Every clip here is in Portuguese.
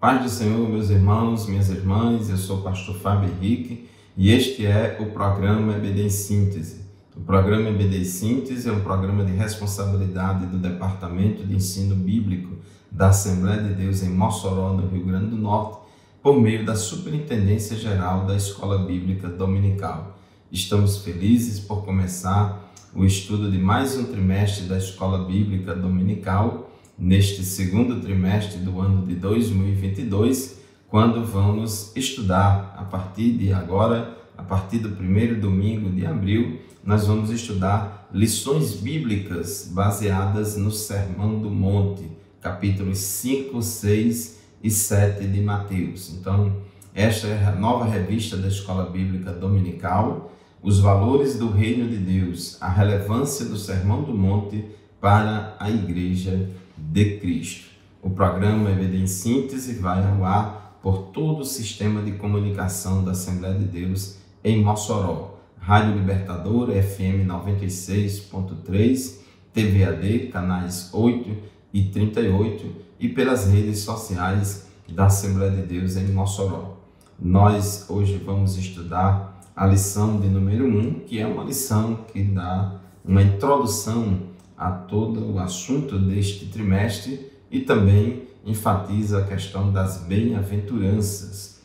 Paz do Senhor, meus irmãos, minhas irmãs, eu sou o pastor Fábio Henrique e este é o programa EBD em Síntese. O programa EBD em Síntese é um programa de responsabilidade do Departamento de Ensino Bíblico da Assembleia de Deus em Mossoró, no Rio Grande do Norte, por meio da Superintendência Geral da Escola Bíblica Dominical. Estamos felizes por começar o estudo de mais um trimestre da Escola Bíblica Dominical, neste segundo trimestre do ano de 2022, quando vamos estudar a partir de agora, a partir do primeiro domingo de abril, nós vamos estudar lições bíblicas baseadas no Sermão do Monte, capítulos 5, 6 e 7 de Mateus. Então, esta é a nova revista da Escola Bíblica Dominical, os valores do Reino de Deus, a relevância do Sermão do Monte para a Igreja de Cristo. O programa EBD em Síntese vai ao ar por todo o sistema de comunicação da Assembleia de Deus em Mossoró. Rádio Libertadora, FM 96.3, TVAD, canais 8 e 38 e pelas redes sociais da Assembleia de Deus em Mossoró. Nós hoje vamos estudar a lição de número 1, que é uma lição que dá uma introdução a todo o assunto deste trimestre e também enfatiza a questão das bem-aventuranças.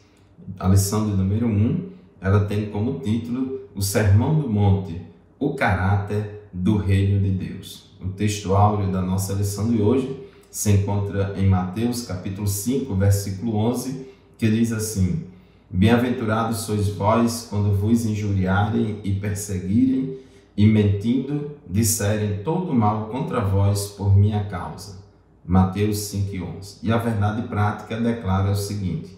A lição de número 1, ela tem como título o Sermão do Monte, o caráter do Reino de Deus. O texto áureo da nossa lição de hoje se encontra em Mateus capítulo 5, versículo 11, que diz assim: Bem-aventurados sois vós quando vos injuriarem e perseguirem e mentindo disserem todo mal contra vós por minha causa. Mateus 5:11. E a verdade prática declara o seguinte: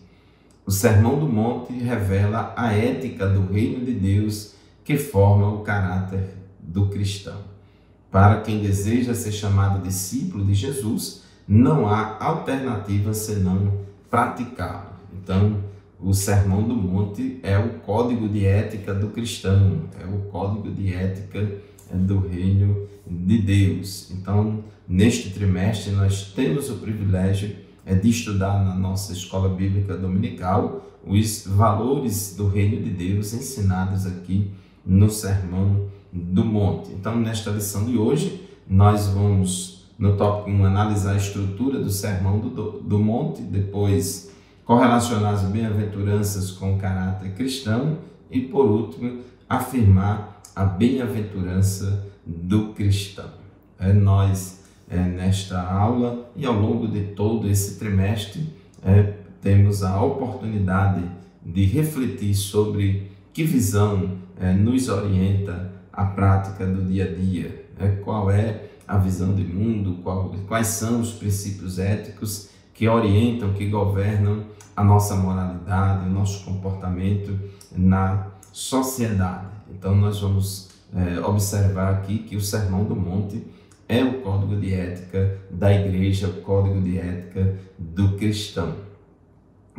o Sermão do Monte revela a ética do Reino de Deus que forma o caráter do cristão. Para quem deseja ser chamado discípulo de Jesus, não há alternativa senão praticá-lo. Então, o Sermão do Monte é o código de ética do cristão, é o código de ética do Reino de Deus. Então, neste trimestre, nós temos o privilégio de estudar na nossa Escola Bíblica Dominical os valores do Reino de Deus ensinados aqui no Sermão do Monte. Então, nesta lição de hoje, nós vamos, no tópico 1, analisar a estrutura do Sermão do Monte, depois correlacionar as bem-aventuranças com o caráter cristão e, por último, afirmar a bem-aventurança do cristão. Nós, nesta aula e ao longo de todo esse trimestre, temos a oportunidade de refletir sobre que visão nos orienta a prática do dia a dia, qual é a visão de mundo, quais são os princípios éticos que orientam, que governam a nossa moralidade, o nosso comportamento na sociedade. Então, nós vamos observar aqui que o Sermão do Monte é o código de ética da igreja, o código de ética do cristão.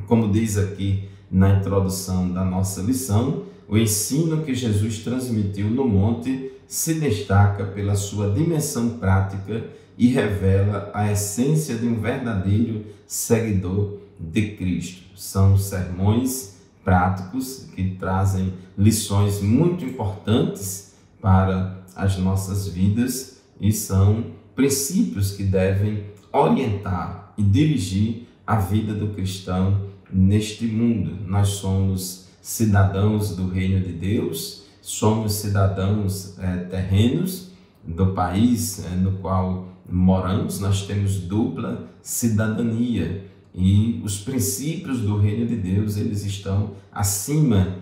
Como diz aqui na introdução da nossa lição, o ensino que Jesus transmitiu no monte se destaca pela sua dimensão prática e revela a essência de um verdadeiro seguidor de Cristo. São sermões práticos que trazem lições muito importantes para as nossas vidas e são princípios que devem orientar e dirigir a vida do cristão neste mundo. Nós somos cidadãos do Reino de Deus, somos cidadãos terrenos do país no qual moramos, nós temos dupla cidadania e os princípios do Reino de Deus, eles estão acima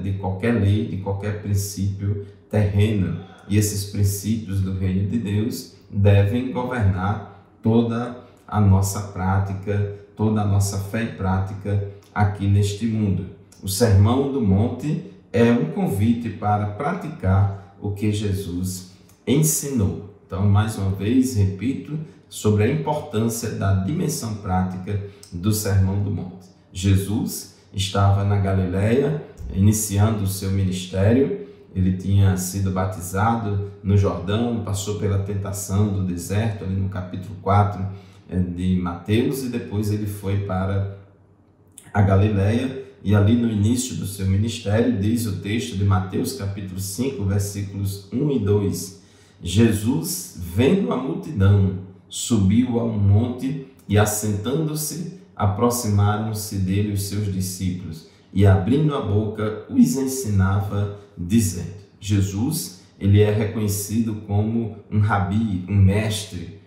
de qualquer lei, de qualquer princípio terreno. E esses princípios do Reino de Deus devem governar toda a nossa prática, toda a nossa fé e prática aqui neste mundo. O Sermão do Monte é um convite para praticar o que Jesus ensinou. Então, mais uma vez, repito, sobre a importância da dimensão prática do Sermão do Monte. Jesus estava na Galileia, iniciando o seu ministério. Ele tinha sido batizado no Jordão, passou pela tentação do deserto, ali no capítulo 4 de Mateus, e depois ele foi para a Galileia, e ali no início do seu ministério, diz o texto de Mateus capítulo 5, versículos 1 e 2, Jesus, vendo a multidão, subiu a um monte e, assentando-se, aproximaram-se dele os seus discípulos, e abrindo a boca, os ensinava, dizendo. Jesus, ele é reconhecido como um rabi, um mestre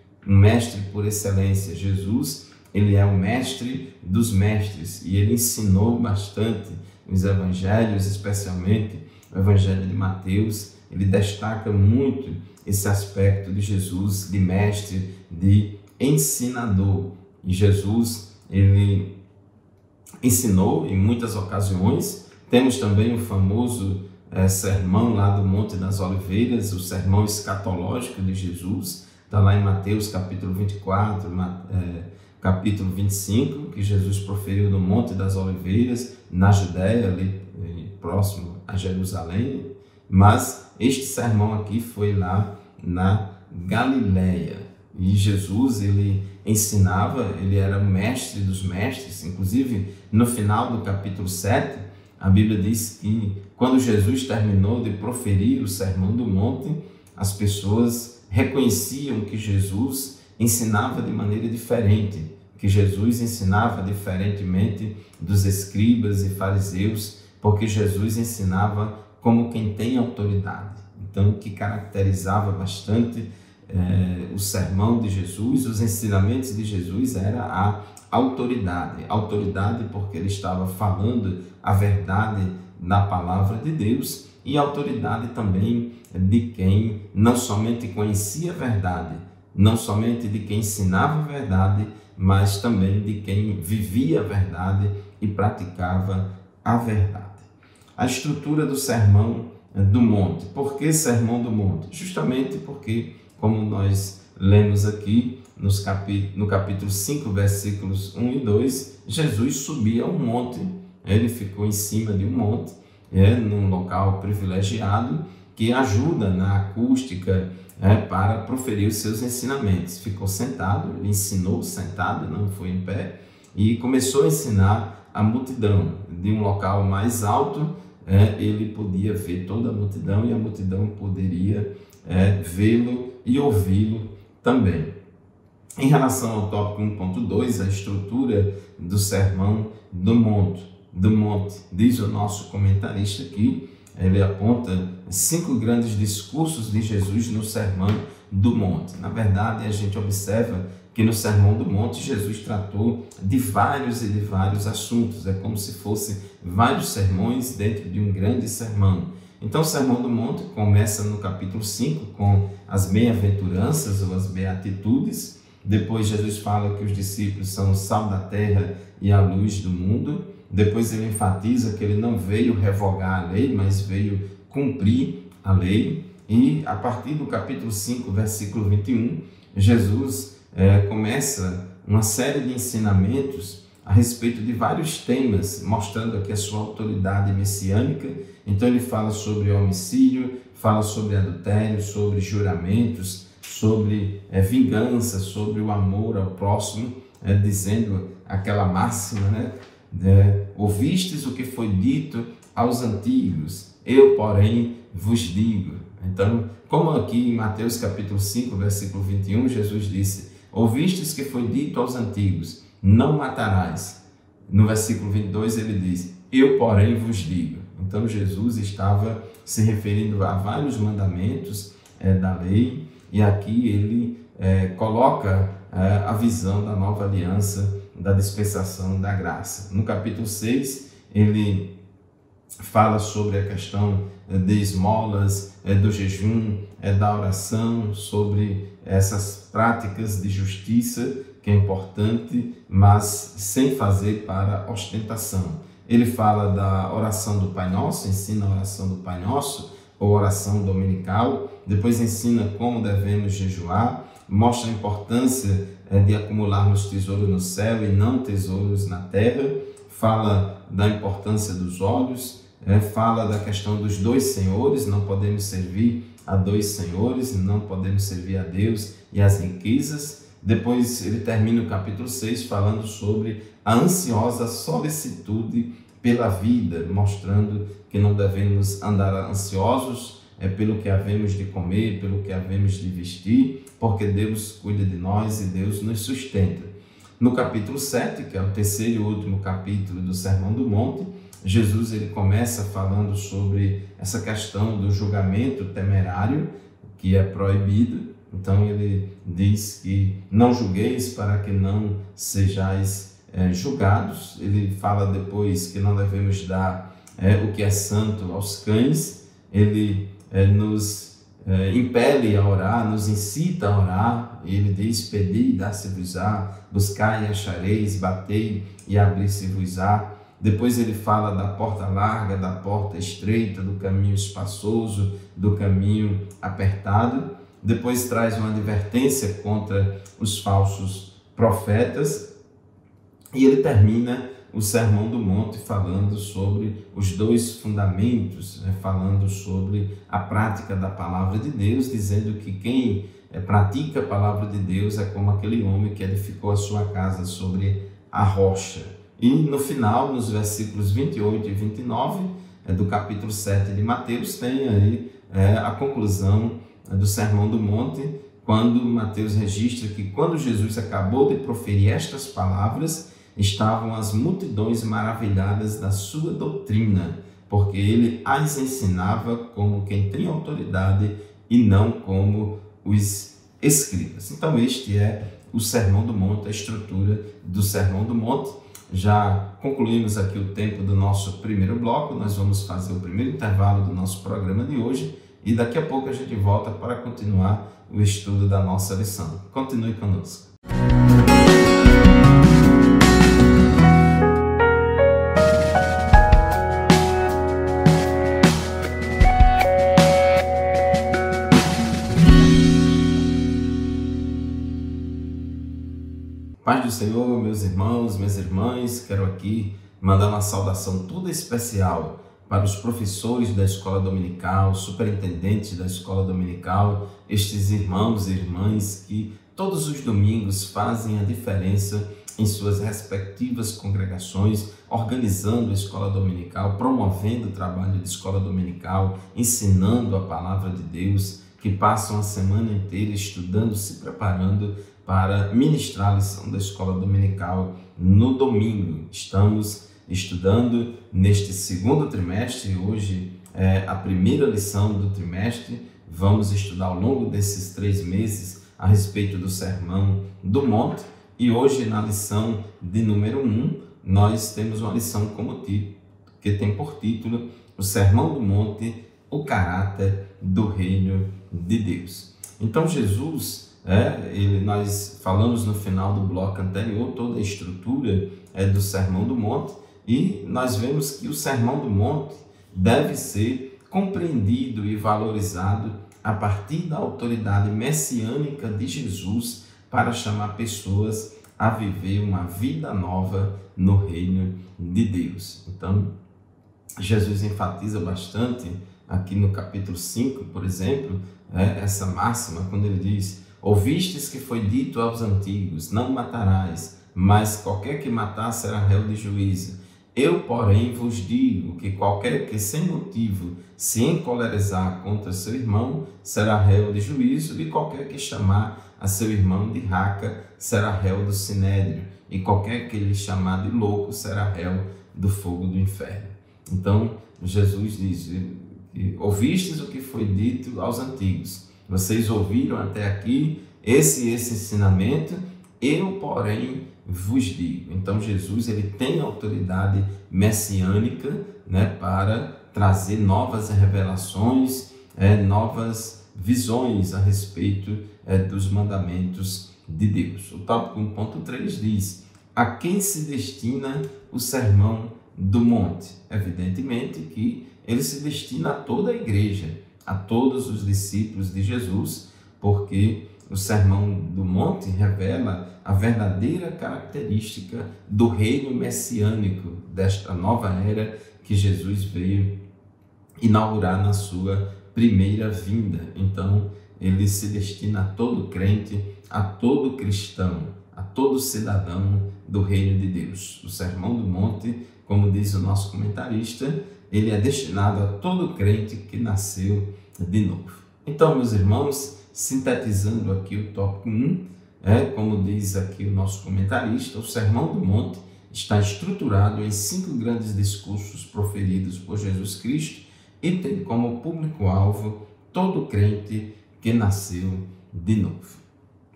por excelência. Jesus, ele é o mestre dos mestres, e ele ensinou bastante nos evangelhos, especialmente o evangelho de Mateus. Ele destaca muito esse aspecto de Jesus, de mestre, de ensinador. E Jesus, ele ensinou em muitas ocasiões. Temos também o famoso sermão lá do Monte das Oliveiras, o sermão escatológico de Jesus, está lá em Mateus capítulo 24, capítulo 25, que Jesus proferiu no Monte das Oliveiras, na Judéia, ali próximo a Jerusalém. Mas este sermão aqui foi lá na Galileia. E Jesus, ele ensinava, ele era o mestre dos mestres. Inclusive, no final do capítulo 7, a Bíblia diz que quando Jesus terminou de proferir o Sermão do Monte, as pessoas reconheciam que Jesus ensinava de maneira diferente, que Jesus ensinava diferentemente dos escribas e fariseus, porque Jesus ensinava como quem tem autoridade. Então, o que caracterizava bastante o sermão de Jesus, os ensinamentos de Jesus, era a autoridade. Autoridade porque ele estava falando a verdade na palavra de Deus, e autoridade também de quem não somente conhecia a verdade, não somente de quem ensinava a verdade, mas também de quem vivia a verdade e praticava a verdade. A estrutura do Sermão do Monte. Por que Sermão do Monte? Justamente porque, como nós lemos aqui no capítulo 5, versículos 1 e 2, Jesus subia a um monte, ele ficou em cima de um monte, num local privilegiado, que ajuda na acústica para proferir os seus ensinamentos. Ficou sentado, ele ensinou sentado, não foi em pé, e começou a ensinar a multidão. De um local mais alto, ele podia ver toda a multidão, e a multidão poderia vê-lo e ouvi-lo também. Em relação ao tópico 1.2, a estrutura do Sermão do Monte, diz o nosso comentarista aqui, ele aponta 5 grandes discursos de Jesus no Sermão do Monte. Na verdade, a gente observa que no Sermão do Monte Jesus tratou de vários assuntos, é como se fossem vários sermões dentro de um grande sermão. Então, o Sermão do Monte começa no capítulo 5 com as bem-aventuranças ou as beatitudes. Depois Jesus fala que os discípulos são o sal da terra e a luz do mundo. Depois ele enfatiza que ele não veio revogar a lei, mas veio cumprir a lei. E a partir do capítulo 5, versículo 21, Jesus começa uma série de ensinamentos a respeito de vários temas, mostrando aqui a sua autoridade messiânica. Então ele fala sobre homicídio, fala sobre adultério, sobre juramentos, sobre vingança, sobre o amor ao próximo, dizendo aquela máxima, ouvistes o que foi dito aos antigos, eu, porém, vos digo. Então, como aqui em Mateus capítulo 5, versículo 21, Jesus disse, ouvistes que foi dito aos antigos, não matarás. No versículo 22 ele diz, eu, porém, vos digo. Então Jesus estava se referindo a vários mandamentos da lei, e aqui ele coloca a visão da nova aliança, da dispensação da graça. No capítulo 6, ele fala sobre a questão de esmolas, do jejum, da oração, sobre essas práticas de justiça, que é importante, mas sem fazer para ostentação. Ele fala da oração do Pai Nosso, ensina a oração do Pai Nosso, ou oração dominical, depois ensina como devemos jejuar, mostra a importância de acumularmos tesouros no céu e não tesouros na terra, fala da importância dos olhos, fala da questão dos 2 senhores, não podemos servir a 2 senhores, não podemos servir a Deus e as riquezas. Depois ele termina o capítulo 6 falando sobre a ansiosa solicitude pela vida, mostrando que não devemos andar ansiosos pelo que havemos de comer, pelo que havemos de vestir, porque Deus cuida de nós e Deus nos sustenta. No capítulo 7, que é o terceiro e último capítulo do Sermão do Monte, Jesus ele começa falando sobre essa questão do julgamento temerário, que é proibido. Então ele diz que não julgueis para que não sejais julgados. Ele fala depois que não devemos dar o que é santo aos cães. Ele nos impele a orar, nos incita a orar. Ele diz: pedi e dar-se-vos-á, buscai e achareis, batei e abrir-se-vos-á. Depois ele fala da porta larga, da porta estreita, do caminho espaçoso, do caminho apertado. Depois traz uma advertência contra os falsos profetas. E ele termina o Sermão do Monte falando sobre os dois fundamentos, falando sobre a prática da palavra de Deus, dizendo que quem pratica a palavra de Deus é como aquele homem que edificou a sua casa sobre a rocha. E no final, nos versículos 28 e 29 do capítulo 7 de Mateus, tem aí a conclusão do Sermão do Monte, quando Mateus registra que quando Jesus acabou de proferir estas palavras, estavam as multidões maravilhadas da sua doutrina, porque ele as ensinava como quem tem autoridade e não como os escribas. Então este é o Sermão do Monte, a estrutura do Sermão do Monte. Já concluímos aqui o tempo do nosso primeiro bloco, nós vamos fazer o primeiro intervalo do nosso programa de hoje e daqui a pouco a gente volta para continuar o estudo da nossa lição. Continue conosco. Paz do Senhor, meus irmãos, minhas irmãs, quero aqui mandar uma saudação toda especial para os professores da escola dominical, superintendentes da escola dominical, estes irmãos e irmãs que todos os domingos fazem a diferença em suas respectivas congregações, organizando a escola dominical, promovendo o trabalho de escola dominical, ensinando a palavra de Deus, que passam a semana inteira estudando, se preparando para ministrar a lição da escola dominical no domingo. Estamos estudando neste segundo trimestre, hoje é a primeira lição do trimestre. Vamos estudar ao longo desses 3 meses a respeito do Sermão do Monte e hoje na lição de número 1 nós temos uma lição como título, que tem por título o Sermão do Monte, o caráter do reino de Deus. Então Jesus, nós falamos no final do bloco anterior toda a estrutura do Sermão do Monte e nós vemos que o Sermão do Monte deve ser compreendido e valorizado a partir da autoridade messiânica de Jesus para chamar pessoas a viver uma vida nova no reino de Deus. Então, Jesus enfatiza bastante aqui no capítulo 5, por exemplo, essa máxima, quando ele diz: ouvistes que foi dito aos antigos, não matarás, mas qualquer que matar será réu de juízo. Eu, porém, vos digo que qualquer que sem motivo se encolerizar contra seu irmão será réu de juízo, e qualquer que chamar a seu irmão de raca será réu do sinédrio, e qualquer que lhe chamar de louco será réu do fogo do inferno. Então, Jesus diz: ouvistes o que foi dito aos antigos. Vocês ouviram até aqui esse ensinamento, eu, porém, vos digo. Então, Jesus ele tem autoridade messiânica, para trazer novas revelações, novas visões a respeito dos mandamentos de Deus. O tópico 1.3 diz: a quem se destina o Sermão do Monte? Evidentemente que ele se destina a toda a igreja, a todos os discípulos de Jesus, porque o Sermão do Monte revela a verdadeira característica do reino messiânico, desta nova era que Jesus veio inaugurar na sua primeira vinda. Então, ele se destina a todo crente, a todo cristão, a todo cidadão do reino de Deus. O Sermão do Monte, como diz o nosso comentarista, ele é destinado a todo crente que nasceu de novo. Então, meus irmãos, sintetizando aqui o tópico 1, como diz aqui o nosso comentarista, o Sermão do Monte está estruturado em 5 grandes discursos proferidos por Jesus Cristo e tem como público-alvo todo crente que nasceu de novo.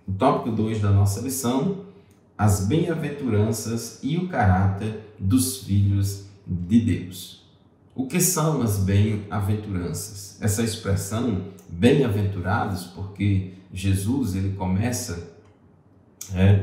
O tópico 2 da nossa lição, as bem-aventuranças e o caráter dos filhos de Deus. O que são as bem-aventuranças? Essa expressão, bem-aventurados, porque Jesus ele começa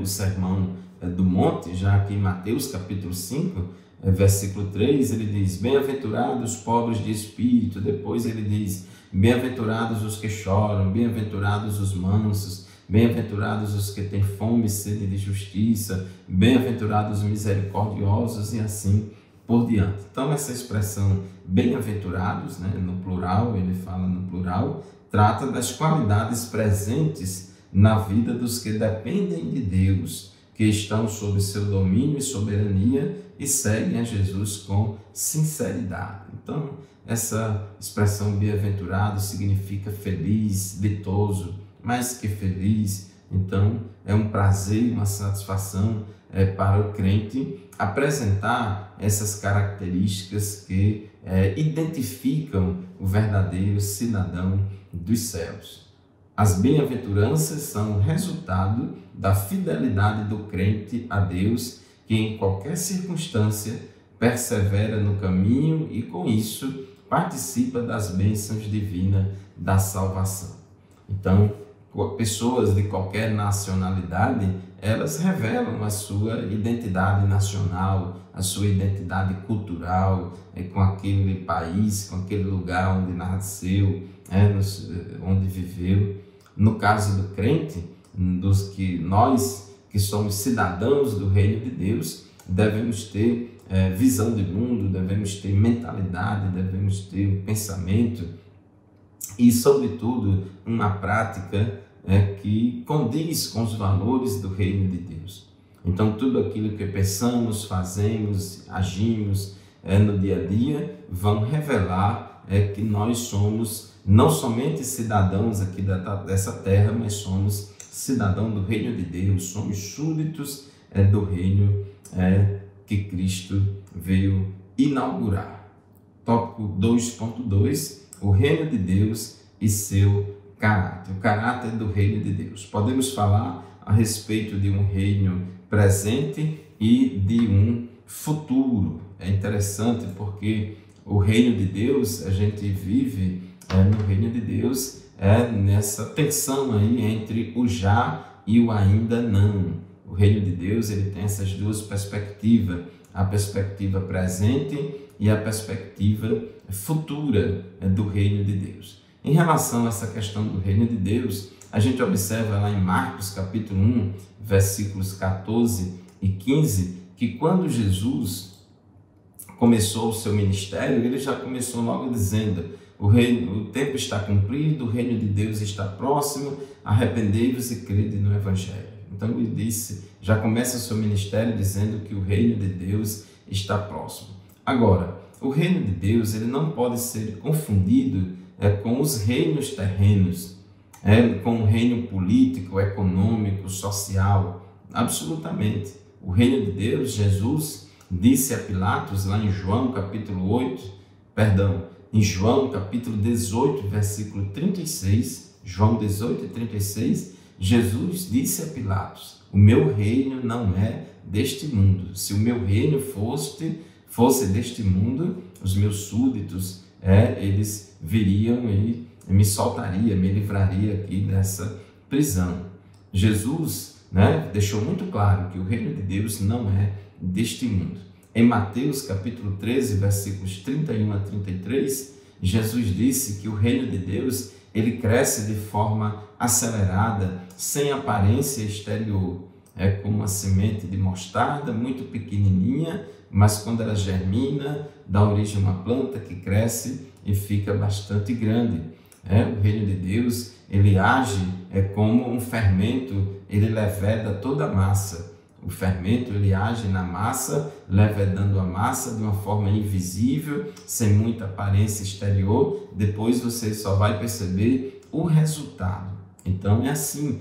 o Sermão do Monte, já aqui em Mateus capítulo 5, versículo 3, ele diz, bem-aventurados os pobres de espírito, depois ele diz, bem-aventurados os que choram, bem-aventurados os mansos, bem-aventurados os que têm fome e sede de justiça, bem-aventurados os misericordiosos e assim por diante. Então essa expressão bem-aventurados, no plural, ele fala no plural, trata das qualidades presentes na vida dos que dependem de Deus, que estão sob seu domínio e soberania e seguem a Jesus com sinceridade. Então, essa expressão bem-aventurado significa feliz, ditoso, mais que feliz. Então, é um prazer, uma satisfação para o crente apresentar essas características que identificam o verdadeiro cidadão dos céus. As bem-aventuranças são resultado da fidelidade do crente a Deus, que em qualquer circunstância persevera no caminho e com isso participa das bênçãos divinas da salvação. Então, pessoas de qualquer nacionalidade, elas revelam a sua identidade nacional, a sua identidade cultural, com aquele país, com aquele lugar onde nasceu, onde viveu. No caso do crente, nós que somos cidadãos do reino de Deus, devemos ter visão de mundo, devemos ter mentalidade, devemos ter um pensamento e, sobretudo, uma prática que condiz com os valores do reino de Deus. Então, tudo aquilo que pensamos, fazemos, agimos no dia a dia, vão revelar que nós somos não somente cidadãos aqui dessa terra, mas somos cidadãos do reino de Deus, somos súditos do reino que Cristo veio inaugurar. Tópico 2.2, o reino de Deus e seu caráter, o caráter do reino de Deus. Podemos falar a respeito de um reino presente e de um futuro. É interessante porque o reino de Deus, a gente vive no reino de Deus, nessa tensão aí entre o já e o ainda não. O reino de Deus ele tem essas duas perspectivas, a perspectiva presente e a perspectiva futura do reino de Deus. Em relação a essa questão do reino de Deus, a gente observa lá em Marcos capítulo 1, versículos 14 e 15, que quando Jesus começou o seu ministério, ele já começou logo dizendo: o tempo está cumprido, o reino de Deus está próximo, arrependei-vos e crede no Evangelho. Então ele disse, já começa o seu ministério dizendo que o reino de Deus está próximo. Agora, o reino de Deus ele não pode ser confundido com os reinos terrenos, com o reino político, econômico, social, absolutamente. O reino de Deus, Jesus disse a Pilatos lá em João capítulo 18, versículo 36, João 18 e 36, Jesus disse a Pilatos: o meu reino não é deste mundo. Se o meu reino fosse deste mundo, os meus súditos, eles viriam e me soltaria, me livraria aqui dessa prisão. Jesus deixou muito claro que o reino de Deus não é deste mundo. Em Mateus capítulo 13, versículos 31 a 33, Jesus disse que o reino de Deus ele cresce de forma acelerada, sem aparência exterior. É como uma semente de mostarda, muito pequenininha, mas quando ela germina, dá origem a uma planta que cresce e fica bastante grande. O reino de Deus, ele age como um fermento, ele leveda toda a massa. O fermento, ele age na massa, levedando a massa de uma forma invisível, sem muita aparência exterior. Depois você só vai perceber o resultado. Então é assim,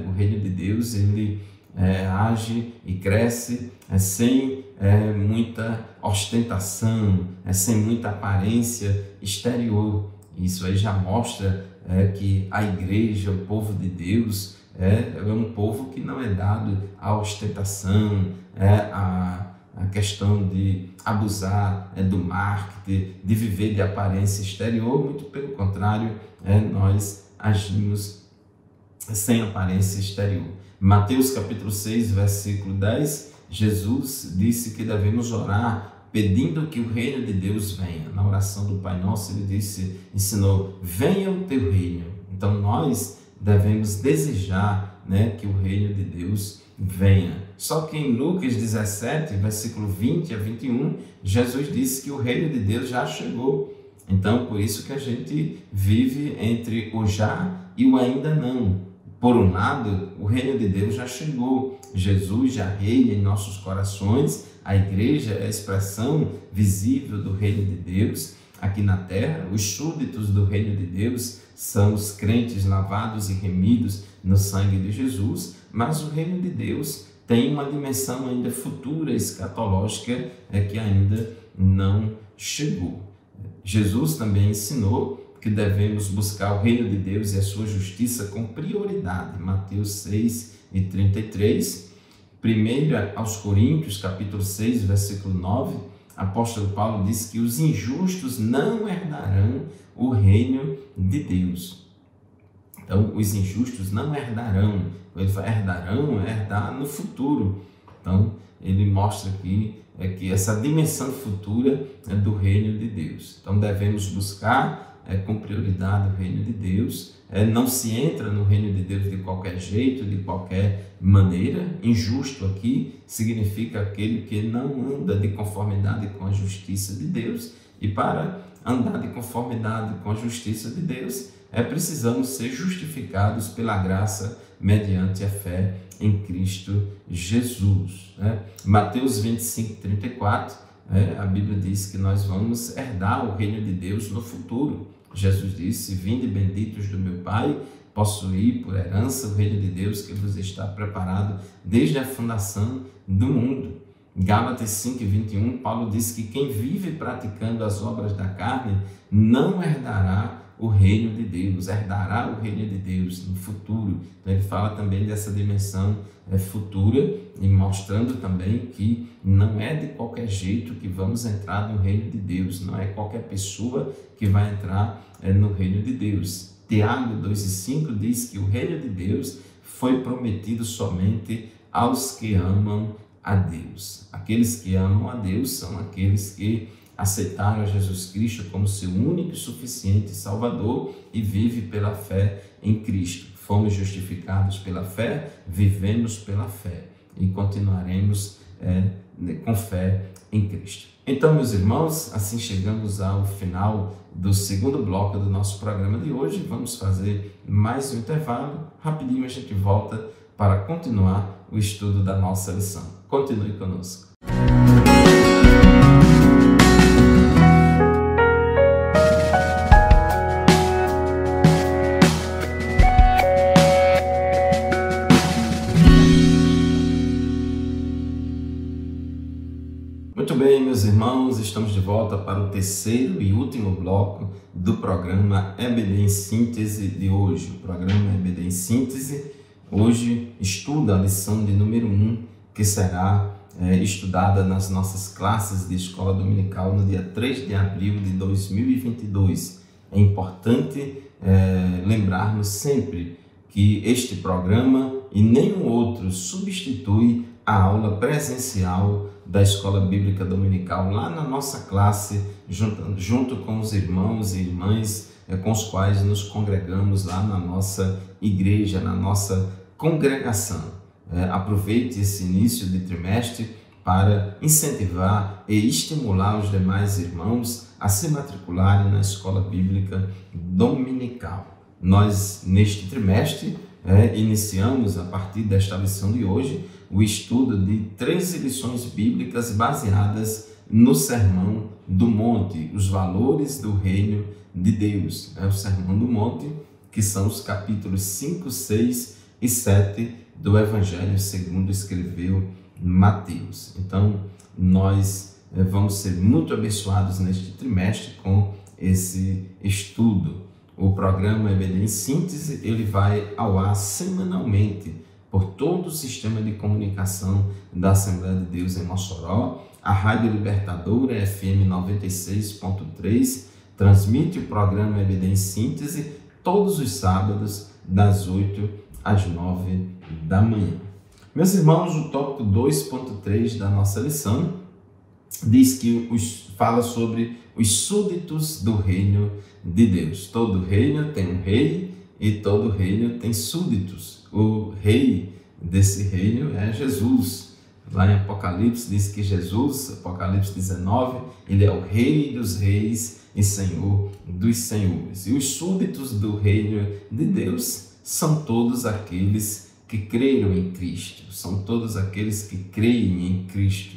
o reino de Deus, ele age e cresce sem muita ostentação, sem muita aparência exterior. Isso aí já mostra que a igreja, o povo de Deus, é um povo que não é dado à ostentação, à questão de abusar do marketing, de viver de aparência exterior. Muito pelo contrário, nós agimos sem aparência exterior. Mateus capítulo 6, versículo 10, Jesus disse que devemos orar pedindo que o reino de Deus venha. Na oração do Pai Nosso, ele ensinou, venha o teu reino. Então nós devemos desejar que o reino de Deus venha. Só que em Lucas 17, versículo 20 a 21, Jesus disse que o reino de Deus já chegou. Então, por isso que a gente vive entre o já e o ainda não. Por um lado, o reino de Deus já chegou. Jesus já reina em nossos corações. A igreja é a expressão visível do reino de Deus aqui na terra. Os súditos do reino de Deus são os crentes lavados e remidos no sangue de Jesus, mas o reino de Deus tem uma dimensão ainda futura, escatológica, que ainda não chegou. Jesus também ensinou que devemos buscar o reino de Deus e a sua justiça com prioridade. Mateus 6 e 33. 1 aos Coríntios, capítulo 6, versículo 9, apóstolo Paulo diz que os injustos não herdarão o reino de Deus. Então, os injustos não herdarão. Ele fala, herdar no futuro. Então, ele mostra aqui que essa dimensão futura é do reino de Deus. Então, devemos buscar com prioridade o reino de Deus. Não se entra no reino de Deus de qualquer jeito, de qualquer maneira. Injusto aqui significa aquele que não anda de conformidade com a justiça de Deus. E para andar de conformidade com a justiça de Deus, precisamos ser justificados pela graça mediante a fé em Cristo Jesus. Mateus 25, 34, a Bíblia diz que nós vamos herdar o reino de Deus no futuro. Jesus disse, vinde benditos do meu Pai, possuir por herança o reino de Deus que vos está preparado desde a fundação do mundo. Gálatas 5, 21, Paulo diz que quem vive praticando as obras da carne não herdará o reino de Deus, herdará o reino de Deus no futuro. Então ele fala também dessa dimensão futura e mostrando também que não é de qualquer jeito que vamos entrar no reino de Deus, não é qualquer pessoa que vai entrar no reino de Deus. Tiago 2,5 diz que o reino de Deus foi prometido somente aos que amam a Deus. Aqueles que amam a Deus são aqueles que aceitaram a Jesus Cristo como seu único e suficiente Salvador e vive pela fé em Cristo. Fomos justificados pela fé, vivemos pela fé e continuaremos com fé em Cristo. Então, meus irmãos, assim chegamos ao final do segundo bloco do nosso programa de hoje. Vamos fazer mais um intervalo. Rapidinho a gente volta para continuar o estudo da nossa lição. Continue conosco. Muito bem, meus irmãos, estamos de volta para o terceiro e último bloco do programa EBD em Síntese de hoje. O programa EBD em Síntese hoje estuda a lição de número 1, que será estudada nas nossas classes de escola dominical no dia 3 de abril de 2022. É importante lembrarmos sempre que este programa e nenhum outro substitui a aula presencial da Escola Bíblica Dominical lá na nossa classe, junto com os irmãos e irmãs com os quais nos congregamos lá na nossa igreja, na nossa congregação. Aproveite esse início de trimestre para incentivar e estimular os demais irmãos a se matricularem na escola bíblica dominical. Nós, neste trimestre, iniciamos, a partir desta lição de hoje, o estudo de 13 lições bíblicas baseadas no Sermão do Monte, os valores do reino de Deus. O Sermão do Monte, que são os capítulos 5, 6 e 7 do Evangelho segundo escreveu Mateus. Então, nós vamos ser muito abençoados neste trimestre com esse estudo. O programa EBD em Síntese, ele vai ao ar semanalmente por todo o sistema de comunicação da Assembleia de Deus em Mossoró. A Rádio Libertadora FM 96.3 transmite o programa EBD em Síntese todos os sábados, das 8 às 9 da manhã. Meus irmãos, o tópico 2.3 da nossa lição diz que fala sobre os súditos do reino de Deus. Todo reino tem um rei e todo reino tem súditos. O rei desse reino é Jesus. Lá em Apocalipse diz que Jesus, Apocalipse 19, ele é o rei dos reis e senhor dos senhores. E os súditos do reino de Deus são todos aqueles que creram em Cristo, são todos aqueles que creem em Cristo.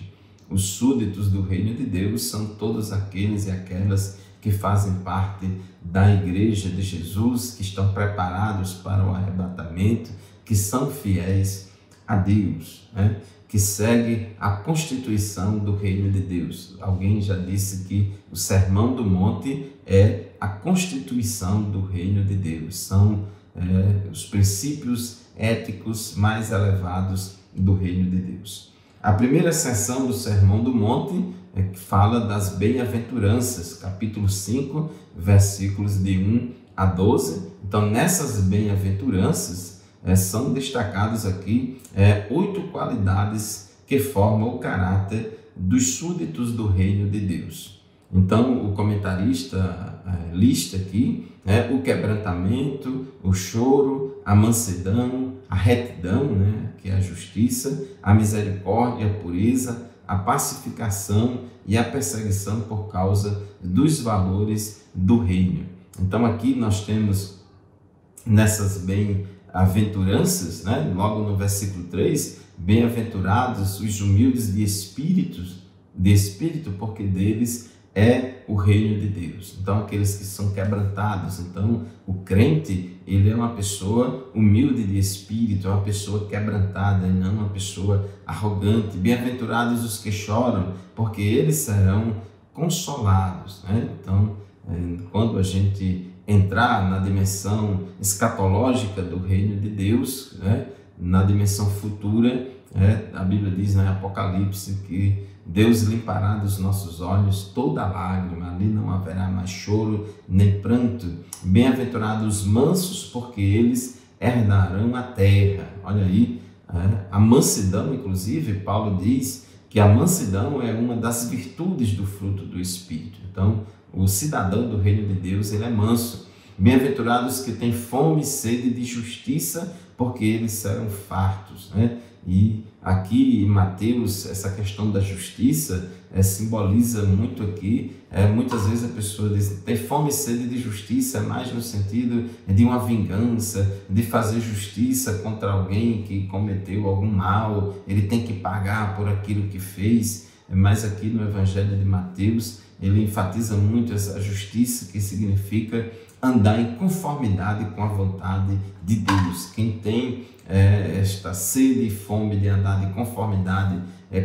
Os súditos do reino de Deus são todos aqueles e aquelas que fazem parte da igreja de Jesus, que estão preparados para o arrebatamento, que são fiéis a Deus, que seguem a constituição do reino de Deus. Alguém já disse que o Sermão do Monte é a constituição do reino de Deus, são os princípios éticos mais elevados do reino de Deus. A primeira seção do Sermão do Monte que fala das bem-aventuranças, capítulo 5, versículos de 1 a 12. Então, nessas bem-aventuranças, são destacados aqui 8 qualidades que formam o caráter dos súditos do reino de Deus. Então, o comentarista lista aqui o quebrantamento, o choro, a mansidão, a retidão, que é a justiça, a misericórdia, a pureza, a pacificação e a perseguição por causa dos valores do reino. Então, aqui nós temos nessas bem-aventuranças, logo no versículo 3, bem-aventurados os humildes de espírito, porque deles é o reino de Deus. Então, aqueles que são quebrantados. Então, o crente, ele é uma pessoa humilde de espírito, é uma pessoa quebrantada e não uma pessoa arrogante. Bem-aventurados os que choram, porque eles serão consolados. Então, quando a gente entrar na dimensão escatológica do reino de Deus, na dimensão futura, a Bíblia diz em Apocalipse que Deus limpará dos nossos olhos toda lágrima, ali não haverá mais choro nem pranto. Bem-aventurados os mansos, porque eles herdarão a terra. Olha aí, a mansidão, inclusive, Paulo diz que a mansidão é uma das virtudes do fruto do Espírito. Então, o cidadão do reino de Deus, ele é manso. Bem-aventurados que têm fome e sede de justiça, porque eles serão fartos. E aqui em Mateus, essa questão da justiça simboliza muito aqui. Muitas vezes a pessoa diz, tem fome e sede de justiça, mais no sentido de uma vingança, de fazer justiça contra alguém que cometeu algum mal, ele tem que pagar por aquilo que fez. Mas aqui no Evangelho de Mateus, ele enfatiza muito essa justiça, que significa andar em conformidade com a vontade de Deus. Quem tem esta sede e fome de andar em conformidade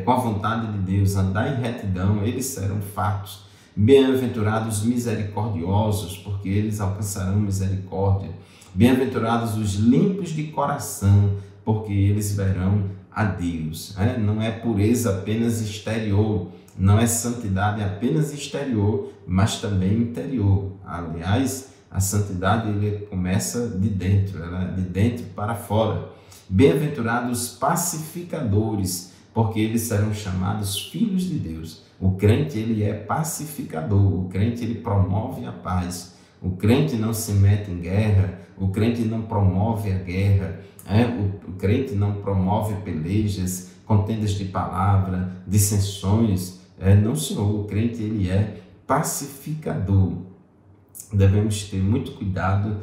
com a vontade de Deus, andar em retidão, eles serão fartos. Bem-aventurados os misericordiosos, porque eles alcançarão misericórdia. Bem-aventurados os limpos de coração, porque eles verão a Deus. Não é pureza apenas exterior, não é santidade apenas exterior, mas também interior. Aliás, a santidade ele começa de dentro, ela é de dentro para fora. Bem-aventurados os pacificadores, porque eles serão chamados filhos de Deus. O crente ele é pacificador, o crente ele promove a paz. O crente não se mete em guerra, o crente não promove a guerra, o crente não promove pelejas, contendas de palavra, dissensões. Não, senhor, o crente ele é pacificador. Devemos ter muito cuidado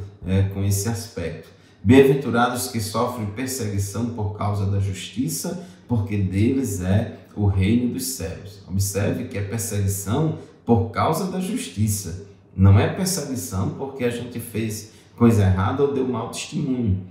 com esse aspecto. Bem-aventurados que sofrem perseguição por causa da justiça, porque deles é o reino dos céus. Observe que é perseguição por causa da justiça. Não é perseguição porque a gente fez coisa errada ou deu mau testemunho.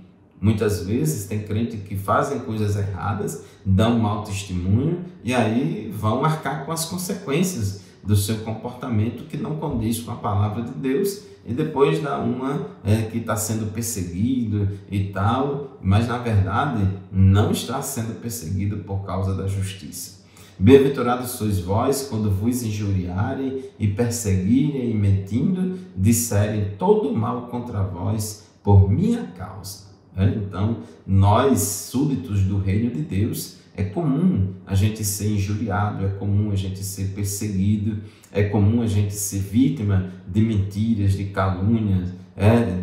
Muitas vezes tem crente que fazem coisas erradas, dão mau testemunho e aí vão marcar com as consequências do seu comportamento que não condiz com a palavra de Deus, e depois dá uma que está sendo perseguido e tal, mas na verdade não está sendo perseguido por causa da justiça. Bem-aventurados sois vós quando vos injuriarem e perseguirem e mentindo, disserem todo mal contra vós por minha causa. Então, nós, súditos do reino de Deus, é comum a gente ser injuriado, é comum a gente ser perseguido, é comum a gente ser vítima de mentiras, de calúnias,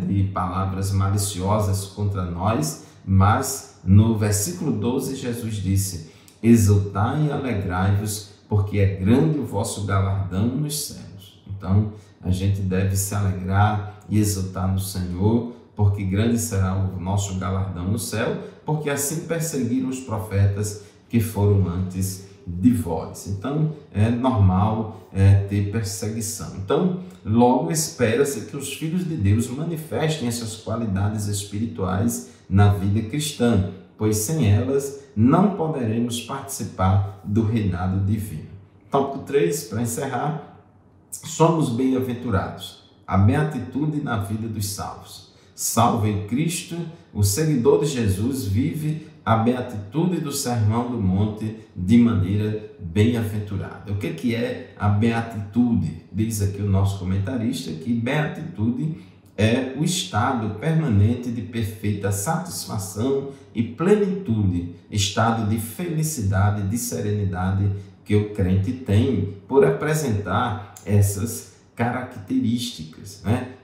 de palavras maliciosas contra nós, mas no versículo 12 Jesus disse: exultai e alegrai-vos, porque é grande o vosso galardão nos céus. Então, a gente deve se alegrar e exultar no Senhor, porque grande será o nosso galardão no céu, porque assim perseguiram os profetas que foram antes de vós. Então, é normal ter perseguição. Então, logo espera-se que os filhos de Deus manifestem essas qualidades espirituais na vida cristã, pois sem elas não poderemos participar do reinado divino. Tópico 3, para encerrar: somos bem-aventurados. A beatitude na vida dos salvos. Salvo em Cristo, o seguidor de Jesus vive a beatitude do Sermão do Monte de maneira bem-aventurada. O que é a beatitude? Diz aqui o nosso comentarista que beatitude é o estado permanente de perfeita satisfação e plenitude, estado de felicidade, de serenidade que o crente tem por apresentar essas características,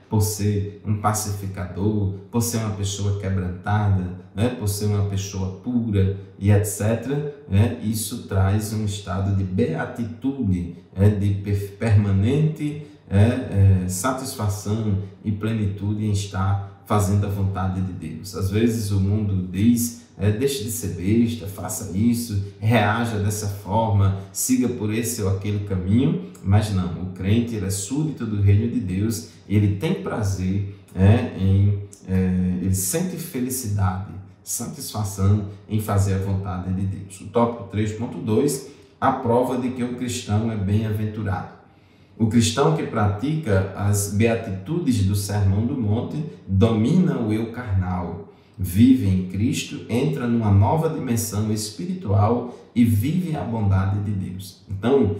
por ser um pacificador, por ser uma pessoa quebrantada, por ser uma pessoa pura e etc. Isso traz um estado de beatitude, de permanente satisfação e plenitude em estar fazendo a vontade de Deus. Às vezes o mundo diz: deixe de ser besta, faça isso, reaja dessa forma, siga por esse ou aquele caminho, mas não, o crente ele é súdito do reino de Deus, ele tem prazer ele sente felicidade, satisfação em fazer a vontade de Deus. O tópico 3.2, a prova de que o cristão é bem-aventurado. O cristão que pratica as beatitudes do Sermão do Monte domina o eu carnal, vive em Cristo, entra numa nova dimensão espiritual e vive a bondade de Deus. Então,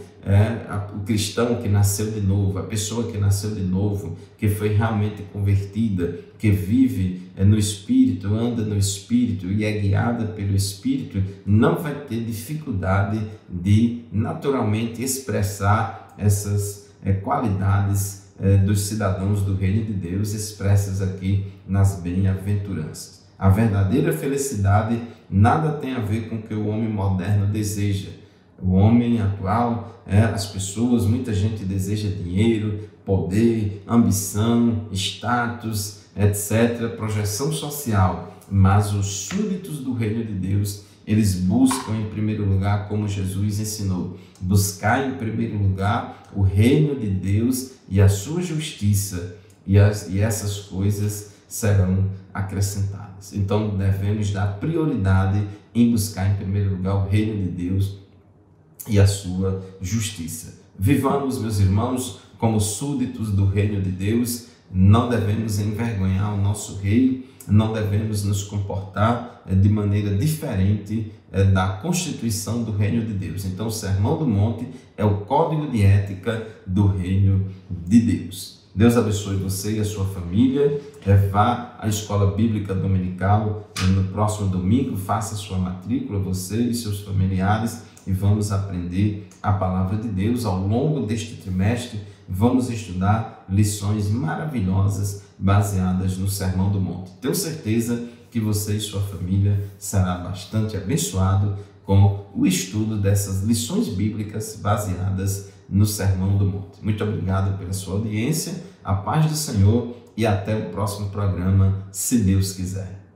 o cristão que nasceu de novo, a pessoa que nasceu de novo, que foi realmente convertida, que vive no Espírito, anda no Espírito e é guiada pelo Espírito, não vai ter dificuldade de naturalmente expressar essas qualidades dos cidadãos do reino de Deus expressas aqui nas bem-aventuranças. A verdadeira felicidade nada tem a ver com o que o homem moderno deseja. O homem atual, as pessoas, muita gente deseja dinheiro, poder, ambição, status, etc., projeção social. Mas os súditos do reino de Deus, eles buscam em primeiro lugar, como Jesus ensinou, buscar em primeiro lugar o reino de Deus e a sua justiça, e essas coisas serão acrescentadas. Então devemos dar prioridade em buscar em primeiro lugar o reino de Deus e a sua justiça. Vivamos, meus irmãos, como súditos do reino de Deus, não devemos envergonhar o nosso rei, não devemos nos comportar de maneira diferente da constituição do reino de Deus. Então o Sermão do Monte é o código de ética do reino de Deus. Deus abençoe você e a sua família. Vá à escola bíblica dominical no próximo domingo, faça sua matrícula, você e seus familiares, e vamos aprender a palavra de Deus. Ao longo deste trimestre, vamos estudar lições maravilhosas baseadas no Sermão do Monte. Tenho certeza que você e sua família será bastante abençoado com o estudo dessas lições bíblicas baseadas no Sermão do Monte. Muito obrigado pela sua audiência, a paz do Senhor e até o próximo programa, se Deus quiser.